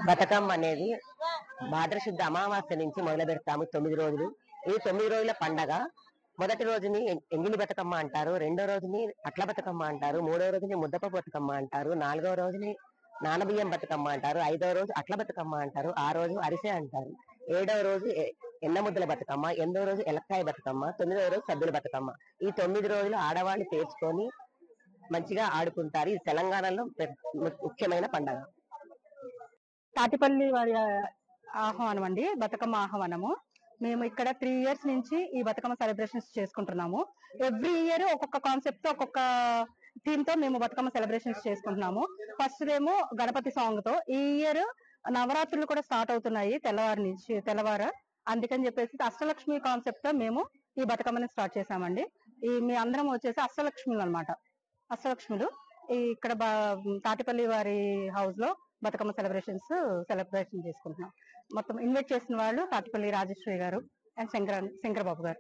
బతుకమ్మ అనేది భాద్రశుద్ధ అమావాస్య నుంచి మొదలు పెడతాము 9 రోజులు. ఈ 9 రోజుల పండగ మొదటి రోజుని ఎంగిలి బతుకమ్మ అంటారు, రెండో రోజుని అట్ల బతుకమ్మ అంటారు, మూడో రోజుని ముద్దప బతుకమ్మ అంటారు, నాలుగో రోజుని నానబియ్యం బతుకమ్మ అంటారు, ఐదవ రోజు అట్ల బతుకమ్మ అంటారు, ఆ రోజు అరిసె అంటారు, ఏడవ రోజు ఎన్నముద్దల బతుకమ్మ, 8వ రోజు ఎలక్కాయ బతుకమ్మ, 9వ రోజు సద్దుల బతుకమ్మ. ఈ 9 రోజులు ఆడవాళ్ళు పేర్చుకొని మంచిగా ఆడుకుంటారు. ఇది తెలంగాణలో ముఖ్యమైన పండగ. తాటిపల్లి వారి ఆహ్వానం అండి, బతుకమ్మ ఆహ్వానము. మేము ఇక్కడ 3 years నుంచి ఈ బతుకమ్మ సెలబ్రేషన్స్ చేసుకుంటున్నాము. ఎవ్రీ ఇయర్ ఒక్కొక్క కాన్సెప్ట్ తో, ఒక్కొక్క థీమ్ తో మేము బతుకమ్మ సెలబ్రేషన్స్ చేసుకుంటున్నాము. ఫస్ట్ ఏమో గణపతి సాంగ్ తో. ఈ ఇయర్ నవరాత్రులు కూడా స్టార్ట్ అవుతున్నాయి తెల్లవారు. అందుకని చెప్పేసి అష్టలక్ష్మి కాన్సెప్ట్ తో మేము ఈ బతుకమ్మని స్టార్ట్ చేసామండి. మీ అందరం వచ్చేసి అష్టలక్ష్ములు అనమాట. అష్టలక్ష్ములు ఇక్కడ తాటిపల్లి వారి హౌస్ లో బతుకమ్మ సెలబ్రేషన్ చేసుకుంటున్నాం. మొత్తం ఇన్వైట్ చేసిన వాళ్ళు తాటిపల్లి రాజేశ్వరి గారు అండ్ శంకరబాబు గారు.